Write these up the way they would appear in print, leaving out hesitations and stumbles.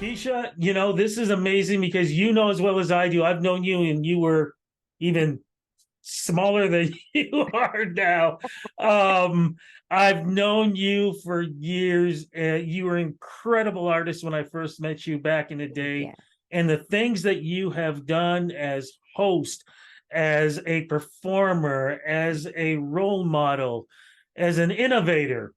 Keshia, this is amazing because you know as well as I do. I've known you and you were even smaller than you are now. Um, I've known you for years. You were an incredible artist when I first met you back in the day. Yeah. And the things that you have done as host, as a performer, as a role model, as an innovator,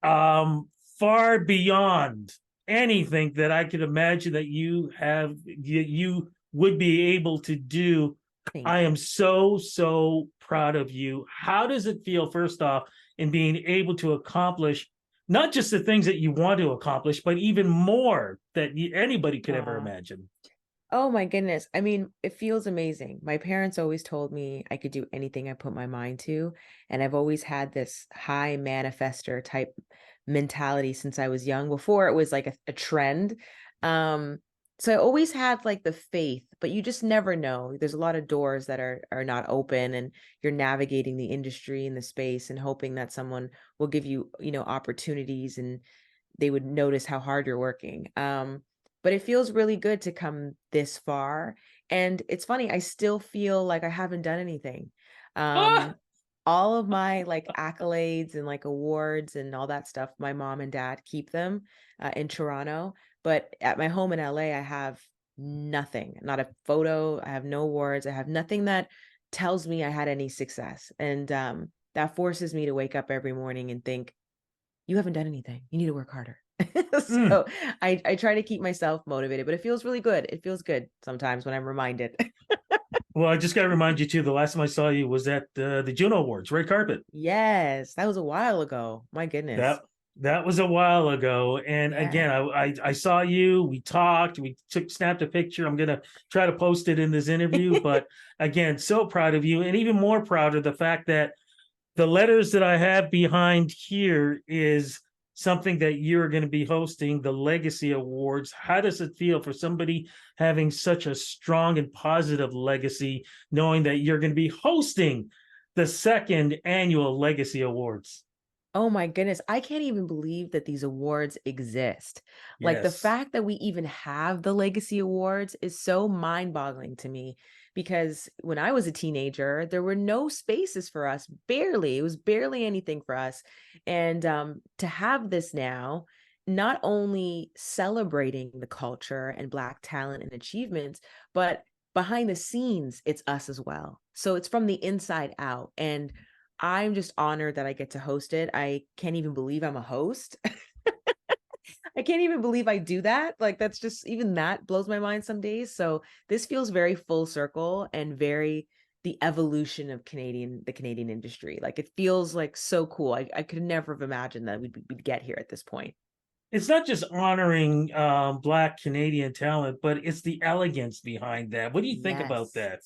um, far beyond anything that I could imagine that you would be able to do. I Thank you. am so, so proud of you. How does it feel, first off, in being able to accomplish not just the things that you want to accomplish, but even more that anybody could ever Aw. imagine? Oh my goodness. I mean, it feels amazing. My parents always told me I could do anything I put my mind to, and I've always had this high manifester type mentality since I was young, before it was like a trend. Um, so I always had like the faith, but you just never know. There's a lot of doors that are not open, and you're navigating the industry and the space and hoping that someone will give you, opportunities, and they would notice how hard you're working. But it feels really good to come this far. And it's funny, I still feel like I haven't done anything. Ah! Um, all of my like accolades and like awards and all that stuff, my mom and dad keep them in Toronto. But at my home in LA, I have nothing, not a photo. I have no awards. I have nothing that tells me I had any success. And that forces me to wake up every morning and think, you haven't done anything. You need to work harder. Mm. So I try to keep myself motivated, but it feels really good. It feels good sometimes when I'm reminded. Well, I just got to remind you too. The last time I saw you was at the Juno Awards, red carpet. Yes, that was a while ago. My That goodness. that was a while ago. And again, Yeah. I saw you, we talked, we snapped a picture. I'm gonna try to post it in this interview. But again, so proud of you, and even more proud of the fact that the letters that I have behind here is something that you're going to be hosting, the Legacy Awards. How does it feel for somebody having such a strong and positive legacy, knowing that you're going to be hosting the second annual Legacy Awards? Oh my goodness. I can't even believe that these awards exist. Like the Yes. fact that we even have the Legacy Awards is so mind-boggling to me, because when I was a teenager, there were no spaces for us, barely. It was barely anything for us. And to have this now, not only celebrating the culture and Black talent and achievements, but behind the scenes, it's us as well. So it's from the inside out. And I'm just honored that I get to host it. I can't even believe I'm a host. I can't even believe I do that. Like that's just, even that blows my mind some days. So this feels very full circle and very the evolution of the Canadian industry. Like it feels like so cool. I could never have imagined that we'd get here at this point. It's not just honoring Black Canadian talent, but it's the elegance behind that. What do you think about Yes. that?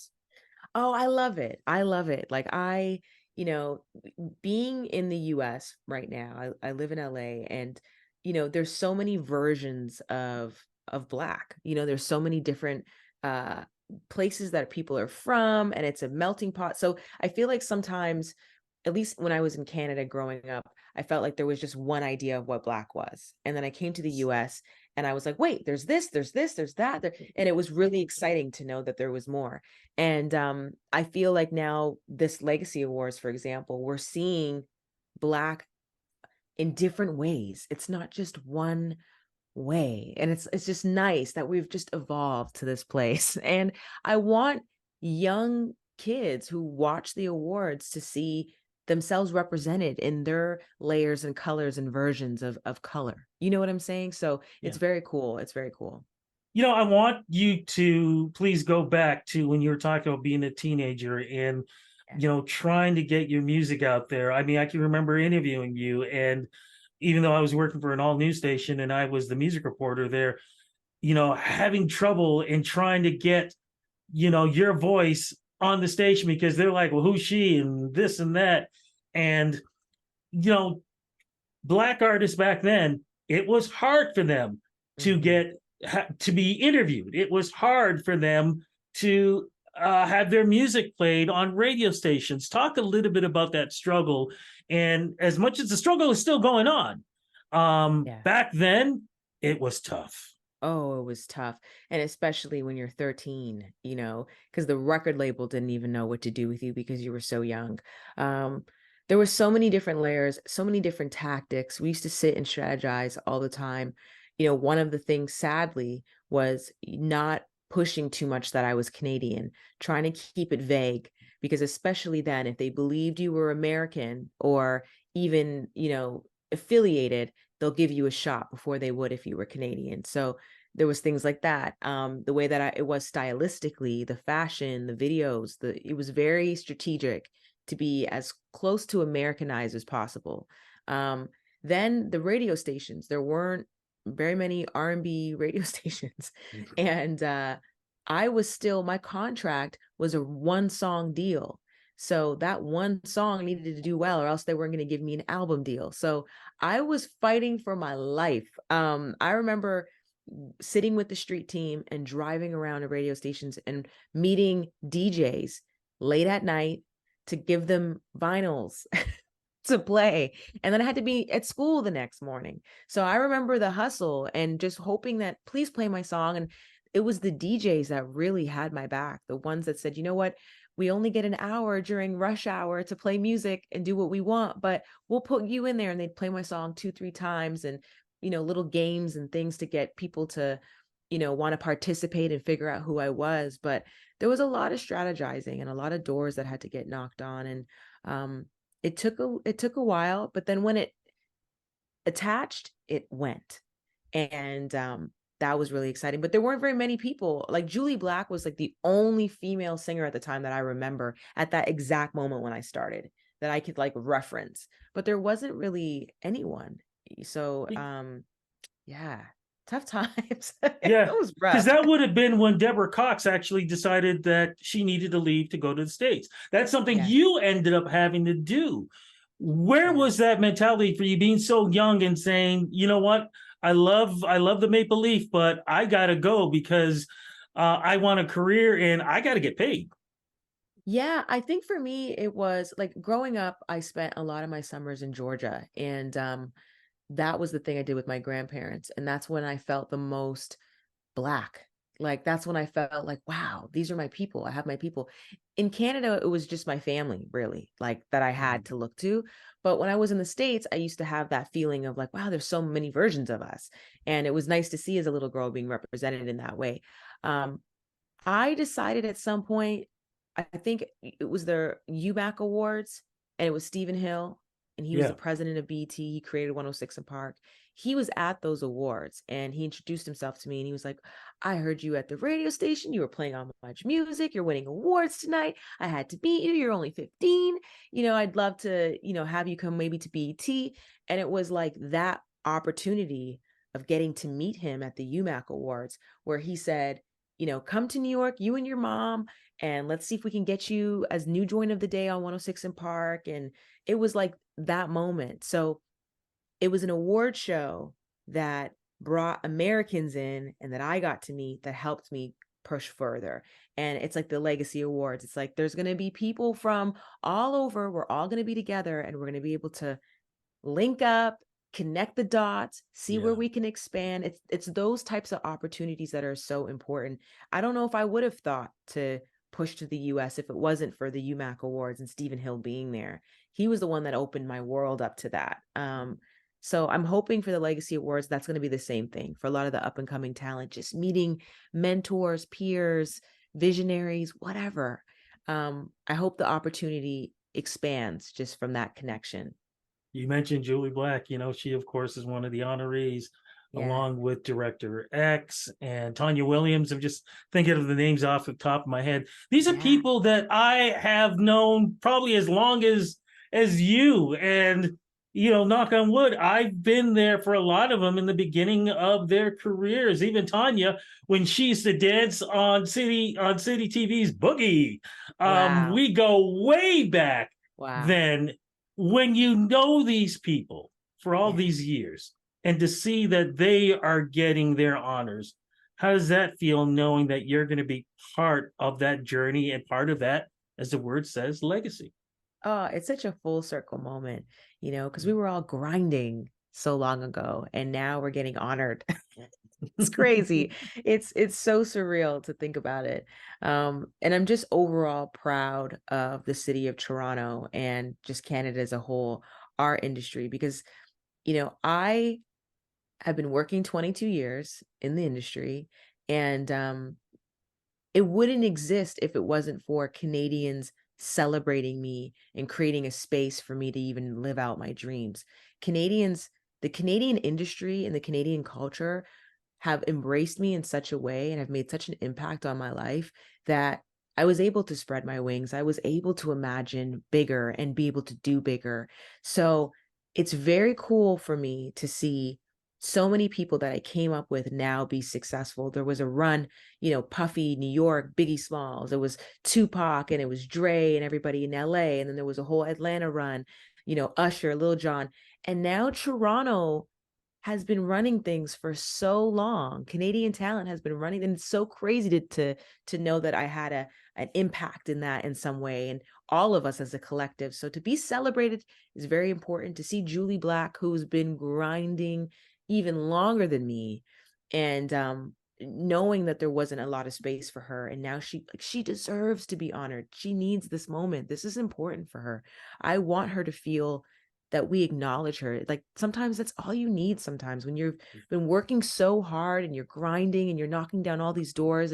Oh, I love it. I love it. Like you know, being in the US right now, I live in LA, and there's so many versions of Black. There's so many different uh places that people are from, and it's a melting pot. So I feel like sometimes, at least when I was in Canada growing up, I felt like there was just one idea of what Black was. And then I came to the US and I was like, wait, there's this, there's that. And it was really exciting to know that there was more. And I feel like now this Legacy Awards, for example, we're seeing Black in different ways. It's not just one way. And it's just nice that we've just evolved to this place. And I want young kids who watch the awards to see themselves represented in their layers and colors and versions of color. You know what I'm saying? So it's Yeah. very cool. It's very cool. I want you to please go back to when you were talking about being a teenager and, Yeah. trying to get your music out there. I mean, I can remember interviewing you, and even though I was working for an all news station and I was the music reporter there, having trouble in trying to get, your voice on the station because they're like, well, who's she and this and that. And, you know, Black artists back then, it was hard for them to Mhm. get to be interviewed. It was hard for them to have their music played on radio stations. Talk a little bit about that struggle, and as much as the struggle is still going on, Yeah. back then it was tough. Oh, it was tough. And especially when you're 13, because the record label didn't even know what to do with you because you were so young. Um, there were so many different layers, so many different tactics. We used to sit and strategize all the time. One of the things, sadly, was not pushing too much that I was Canadian, trying to keep it vague, because especially then, if they believed you were American or even, affiliated, they'll give you a shot before they would if you were Canadian. So there was things like that. The way that it was stylistically, the fashion, the videos, it was very strategic to be as close to Americanized as possible. Um, then the radio stations, there weren't very many R&B radio stations, and my contract was a one song deal. So that one song needed to do well, or else they weren't going to give me an album deal. So I was fighting for my life. I remember sitting with the street team and driving around to radio stations and meeting DJs late at night to give them vinyls to play. And then I had to be at school the next morning. So I remember the hustle and just hoping that please play my song. And it was the DJs that really had my back, the ones that said, you know what? We only get an hour during rush hour to play music and do what we want, but we'll put you in there. And they'd play my song 2, 3 times, and little games and things to get people to, want to participate and figure out who I was. But there was a lot of strategizing and a lot of doors that had to get knocked on. And it took a while, but then when it attached, it went. And that was really exciting. But there weren't very many people. Like Julie Black was like the only female singer at the time that I remember at that exact moment when I started that I could like reference. But there wasn't really anyone. So yeah, tough times. It Yeah, was because rough. that would have been when Deborah Cox actually decided that she needed to leave to go to the States. That's something Yeah, you ended up having to do. Where yeah. was that mentality for you being so young and saying, you know what, I love the Maple Leaf, but I gotta go because I want a career and I gotta get paid. Yeah, I think for me it was like growing up, I spent a lot of my summers in Georgia, and that was the thing I did with my grandparents, and that's when I felt the most Black. Like, that's when I felt like, wow, these are my people. I have my people. In Canada, it was just my family, really, like that I had to look to. But when I was in the States, I used to have that feeling of like, wow, there's so many versions of us. And it was nice to see as a little girl being represented in that way. Um, I decided at some point, I think it was the UMAC Awards, and it was Stephen Hill, and he was the Yeah. president of BT. He created 106 in Park. He was at those awards and he introduced himself to me, and he was like, I heard you at the radio station. You were playing on much music. You're winning awards tonight. I had to meet you. You're only 15. I'd love to, have you come maybe to BT. And it was like that opportunity of getting to meet him at the UMAC Awards, where he said, come to New York, you and your mom, and let's see if we can get you as new joint of the day on 106 in Park. And it was like that moment. So it was an award show that brought Americans in and that I got to meet that helped me push further. And it's like the Legacy Awards. It's like there's going to be people from all over. We're all going to be together and we're going to be able to link up, connect the dots, see where Yeah. we can expand. It's those types of opportunities that are so important. I don't know if I would have thought to push to the US if it wasn't for the UMAC Awards and Stephen Hill being there. He was the one that opened my world up to that. So I'm hoping for the Legacy Awards, that's going to be the same thing for a lot of the up and coming talent, just meeting mentors, peers, visionaries, whatever. I hope the opportunity expands just from that connection. You mentioned Julie Black. She, of course, is one of the honorees, Yeah. along with Director X and Tanya Williams. I'm just thinking of the names off the top of my head. These are Yeah. people that I have known probably as long as you. And knock on wood, I've been there for a lot of them in the beginning of their careers. Even Tanya, when she used to dance on City TV's Boogie. Wow. We go way back Wow. then. When you know these people for all Yeah. these years and to see that they are getting their honors, how does that feel knowing that you're going to be part of that journey and part of that, as the word says, legacy? Oh, it's such a full circle moment, because we were all grinding so long ago and now we're getting honored. It's crazy. It's so surreal to think about it. And I'm just overall proud of the city of Toronto and just Canada as a whole, our industry, because, I have been working 22 years in the industry, and it wouldn't exist if it wasn't for Canadians celebrating me and creating a space for me to even live out my dreams. Canadians, the Canadian industry and the Canadian culture have embraced me in such a way and have made such an impact on my life that I was able to spread my wings. I was able to imagine bigger and be able to do bigger. So it's very cool for me to see so many people that I came up with now be successful. There was a run, Puffy, New York, Biggie Smalls. It was Tupac, and it was Dre and everybody in LA. And then there was a whole Atlanta run, Usher, Lil Jon. And now Toronto has been running things for so long. Canadian talent has been running, and it's so crazy to know that I had an impact in that in some way, and all of us as a collective. So to be celebrated is very important. To see Julie Black, who's been grinding even longer than me, and knowing that there wasn't a lot of space for her, and now she deserves to be honored. She needs this moment. This is important for her. I want her to feel that we acknowledge her. Like, sometimes that's all you need, sometimes when you've been working so hard and you're grinding and you're knocking down all these doors.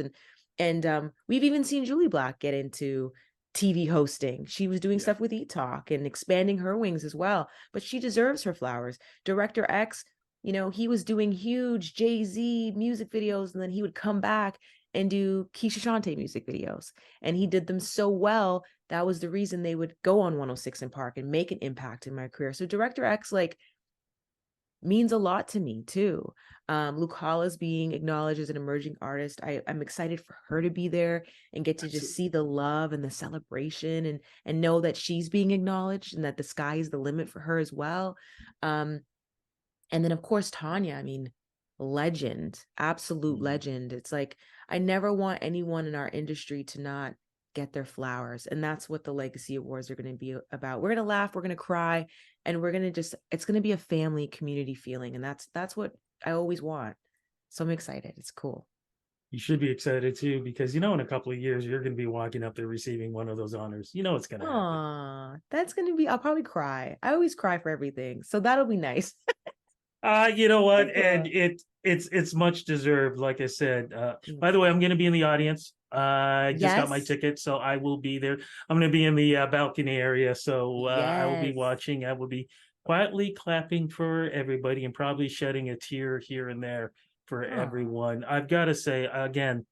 And we've even seen Julie Black get into TV hosting. She was doing Yeah. stuff with Eat Talk and expanding her wings as well, but she deserves her flowers. Director X, he was doing huge Jay-Z music videos, and then he would come back and do Keshia Chanté music videos, and he did them so well. That was the reason they would go on 106 in Park and make an impact in my career. So Director X, like, means a lot to me too. Luke Hollis being acknowledged as an emerging artist, I'm excited for her to be there and get to just Absolutely. see the love and the celebration, and know that she's being acknowledged and that the sky is the limit for her as well. And then, of course, Tanya, I mean, legend, absolute Mhm. legend. It's like, I never want anyone in our industry to not get their flowers. And that's what the Legacy Awards are going to be about. We're going to laugh, we're going to cry, and we're going to it's going to be a family community feeling. And that's what I always want. So I'm excited. It's cool. You should be excited too, because in a couple of years you're going to be walking up there receiving one of those honors. You know it's going to happen. Aw, that's going to be, I'll probably cry. I always cry for everything. So that'll be nice. You know what? That's And it's much deserved. Like I said. By Thank the you. way, I'm going to be in the audience. I just got my Yes. ticket, so I will be there. I'm going to be in the balcony area, so I will be Yes. watching. I will be quietly clapping for everybody and probably shedding a tear here and there for Oh. everyone. I've got to say again,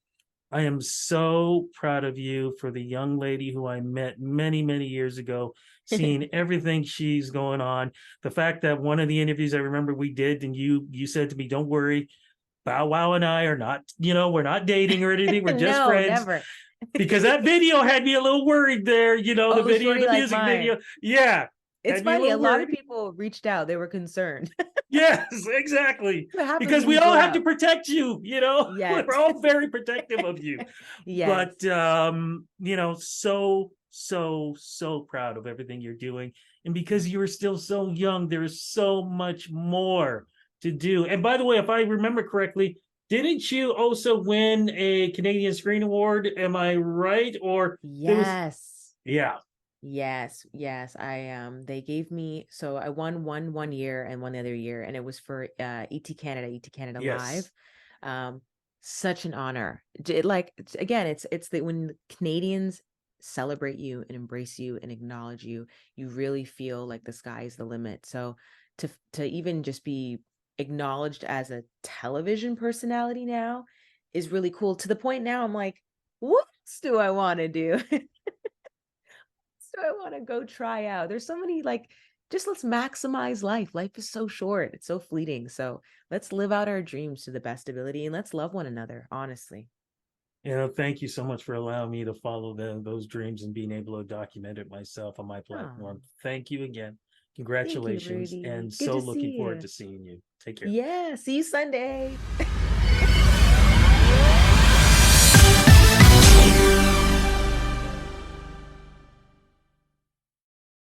I am so proud of you for the young lady who I met many, many years ago, seeing everything she's going on. The fact that one of the interviews I remember we did, and you said to me, "Don't worry, Bow Wow and I are not, we're not dating or anything. We're just No, friends." never. Because that video had me a little worried there, the Oh, video, shorty the like music mine. video. Yeah, It's had me a funny, a little lot of worried. people reached out. They were concerned. Yes, exactly. What happens Because when we you all go have to out? protect you, we're Yes. all very protective of you. Yes. But so, so, so proud of everything you're doing. And because you're still so young, there's so much more to do. And by the way, if I remember correctly, didn't you also win a Canadian Screen Award? Am I right? Or there was, Yes. yeah, Yes. Yes. They gave me, so I won one year and one the other year, and it was for ET Canada yes. Live. Um, Such an honor. Like, again, it's that when Canadians celebrate you and embrace you and acknowledge you, you really feel like the sky is the limit. So to even just be acknowledged as a television personality now is really cool, to the point now I'm like, what else do I want to do? Do I want to go try out? There's so many, like, just let's maximize life. Life is so short. It's so fleeting. So let's live out our dreams to the best ability, and let's love one another, honestly. Thank you so much for allowing me to follow those dreams and being able to document it myself on my Oh, platform. Thank you again. thank you, Congratulations. Rudy. And Good so to looking see forward you. to seeing you. Take care. Yeah, see you Sunday.